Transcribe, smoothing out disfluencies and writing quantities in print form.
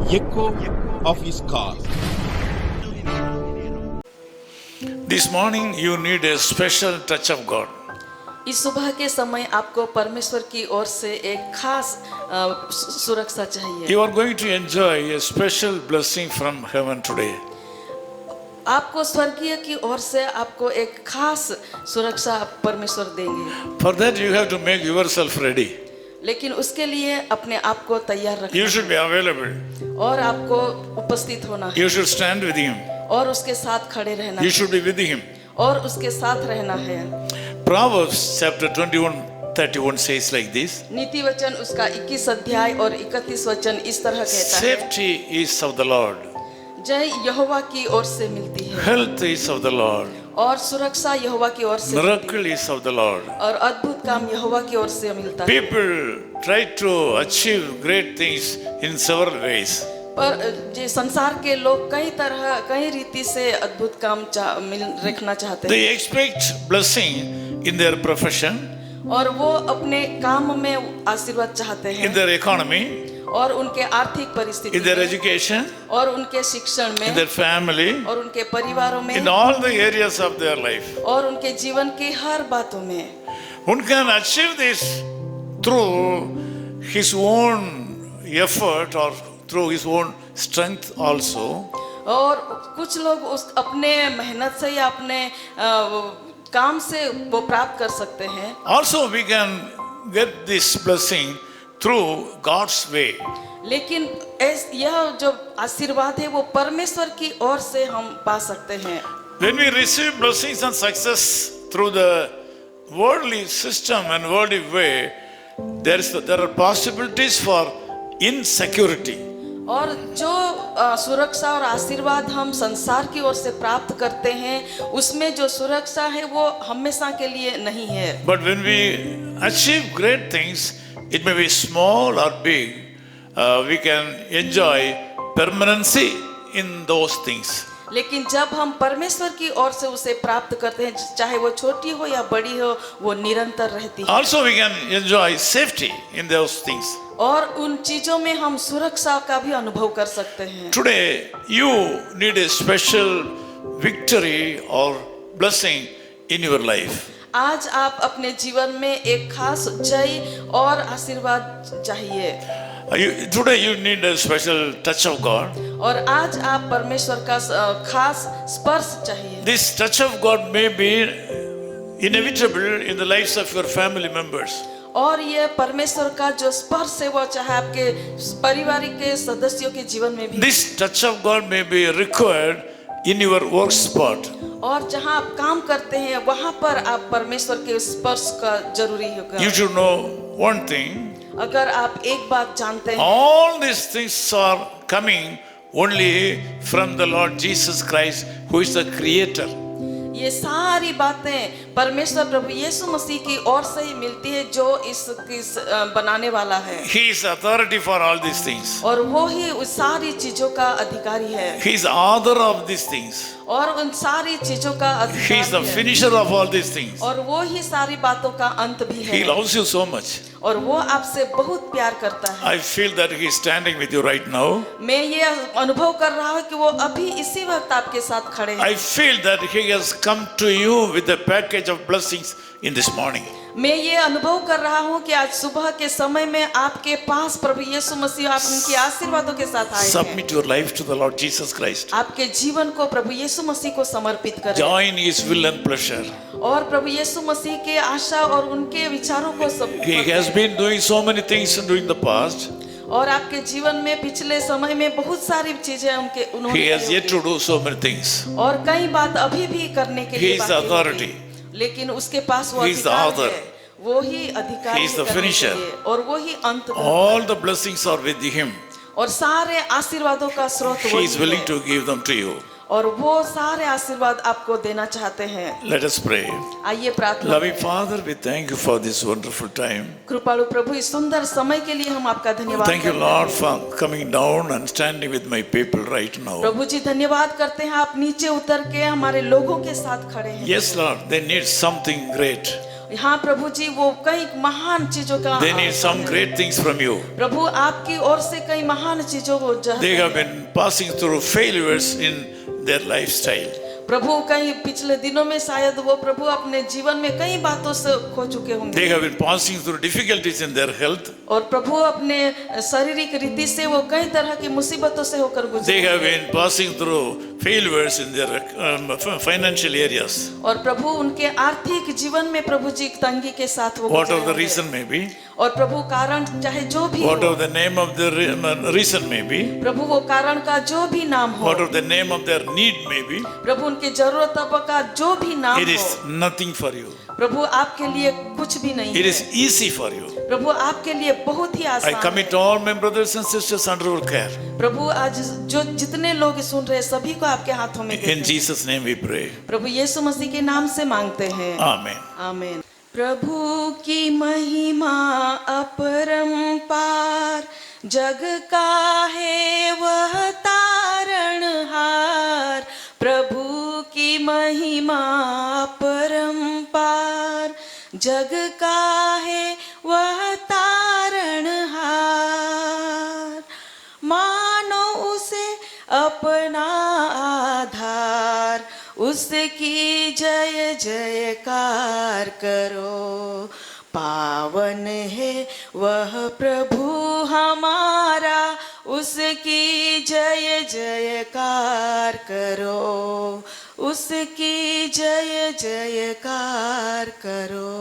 echo of his call. This morning you need a special touch of God. इस सुबह के समय आपको परमेश्वर की ओर से एक खास सुरक्षा चाहिए। You are going to enjoy a special blessing from heaven today. आपको स्वर्गीय की ओर से आपको एक खास सुरक्षा परमेश्वर देंगे। For that you have to make yourself ready. लेकिन उसके लिए अपने आप को तैयार रखना You should be available. और आपको उपस्थित होना है You should stand with him. और उसके साथ खड़े रहना You है should be with him. और उसके साथ रहना है। Proverbs chapter 21:31 says like this. नीति वचन उसका 21 अध्याय और 31 वचन इस तरह कहता है, Safety is of the Lord. जय यहोवा की ओर से मिलती है Health is of the Lord. और सुरक्षा यहोवा की ओर से मिलती Miracle is of the Lord. है और अद्भुत काम यहोवा की ओर से मिलता है। People try to achieve great things in several ways. पर जे संसार के लोग कई रीति से अद्भुत काम रखना चाहते हैं They expect blessing in their profession, और वो अपने काम में आशीर्वाद चाहते in हैं their economy, और उनके आर्थिक परिस्थिति in their में education, और उनके शिक्षण in में their family, और उनके परिवारों में in all the areas of their life. और उनके जीवन की हर बातों में। One can achieve this through his own effort or through his own strength also. और कुछ लोग उस अपने मेहनत से या अपने काम से वो प्राप्त कर सकते हैं। Also we can get this blessing through God's way. लेकिन यह जो आशीर्वाद है वो परमेश्वर की ओर से हम पा सकते हैं। When we receive blessings and success through the worldly system and worldly way, there are possibilities for insecurity. और जो सुरक्षा और आशीर्वाद हम संसार की ओर से प्राप्त करते हैं उसमें जो सुरक्षा है वो हमेशा के लिए नहीं है। But when we achieve great things, it may be small or big, we can enjoy permanency in those things. लेकिन जब हम परमेश्वर की ओर से उसे प्राप्त करते हैं चाहे वो छोटी हो या बड़ी हो वो निरंतर रहती है। Also we can enjoy safety in those things. और उन चीजों में हम सुरक्षा का भी अनुभव कर सकते हैं। Today you need a special victory or blessing in your life. आज आप अपने जीवन में एक खास जय और आशीर्वाद चाहिए। Today you need a special touch of God. और आज आप परमेश्वर का खास स्पर्श चाहिए। This touch of God may be inevitable in the lives of your family members. और ये परमेश्वर का जो स्पर्श है वो चाहे आपके परिवार के सदस्यों के जीवन में भी। This touch of God may be required in your work spot. और जहाँ आप काम करते हैं वहाँ पर आप परमेश्वर के स्पर्श का जरूरी होगा। You should know one thing. अगर आप एक बात जानते हैं All these things are coming only from the Lord Jesus Christ, who is the creator. ये सारी बातें परमेश्वर प्रभु यीशु मसीह की ओर से ही मिलती है जो इस बनाने वाला है। He is authority for all these things. और वो ही उस सारी चीजों का अधिकारी है He is author of these things. और उन सारी चीजों का He is the अधिकारी है finisher of all these things. और वो ही सारी बातों का अंत भी He है loves you so much. और वो आपसे बहुत प्यार करता है। I feel that He is standing with you right now. मैं ये अनुभव कर रहा हूँ कि वो अभी इसी वक्त आपके साथ खड़े हैं। I feel that He has come to you with a package of blessings in this morning. मैं ये अनुभव कर रहा हूँ कि आज सुबह के समय में आपके पास प्रभु यीशु मसीह आप उनके आशीर्वादों के साथ आए हैं। Submit your life to the Lord Jesus Christ. आपके जीवन को प्रभु यीशु मसीह को समर्पित करें Join His will and pleasure. और प्रभु यीशु मसीह के आशा और उनके विचारों को सब He has been doing so many things during the past. और आपके जीवन में पिछले समय में बहुत सारी चीजें उन्होंने He has yet to do so many things. और कई बात अभी भी करने के He लिए is बाकी the होती authority. है। लेकिन उसके पास वो He is the अधिकार author. है वो ही अधिकारी He is the करने के finisher. लिए, और वो ही अंत All the blessings are with Him. और सारे आशीर्वादों का स्रोत He वही is willing है to give them to you. और वो सारे आशीर्वाद आपको देना चाहते हैं। Let us pray. आइए प्रार्थना Loving करें। Father, we thank you for this wonderful time. कृपालु प्रभु इस सुंदर समय के लिए हम आपका धन्यवाद Thank you, करते Lord, हैं। for coming down and standing with my people right now. प्रभु जी धन्यवाद करते हैं आप नीचे उतर के हमारे लोगों के साथ खड़े हैं। Yes, Lord, they need something great. हाँ प्रभु जी, वो कई महान चीजों का They need some great things from you. प्रभु आपकी ओर से कई महान चीजों को They have been passing through failures in their lifestyle. प्रभु कई पिछले दिनों में शायद वो प्रभु अपने जीवन में कई बातों से खो चुके होंगे। They have been passing through difficulties in their health. और प्रभु अपने शारीरिक रीति से वो कई तरह की मुसीबतों से होकर They गुजरे। have been passing through failures in their financial areas. और प्रभु उनके आर्थिक जीवन में प्रभु जी तंगी के साथ वो Whatever गुजरे the होंगे। reason may be, और प्रभु कारण चाहे जो भी हो, whatever the name of the reason may be, प्रभु वो कारण का जो भी नाम हो, whatever the name of their need may be, प्रभु उनकी जरूरतों का जो भी नाम it is हो, nothing for you. प्रभु आपके लिए कुछ भी नहीं It है। is easy for you. प्रभु आपके लिए बहुत ही I आसान commit है। all my brothers and sisters under your care. प्रभु आज जो जितने लोग सुन रहे हैं सभी को आपके हाथों में देते In हैं। Jesus' name we pray. प्रभु यीशु मसीह के नाम से मांगते हैं, Amen. आमीन। प्रभु की महिमा अपरंपार, जग का है वह तारणहार। प्रभु की महिमा अपरंपार, जग का है वह तारणहार। मानो उसे अपना आधार, उसकी जय जयकार करो। पावन है वह प्रभु हमारा, उसकी जय जयकार करो, उसकी जय जयकार करो।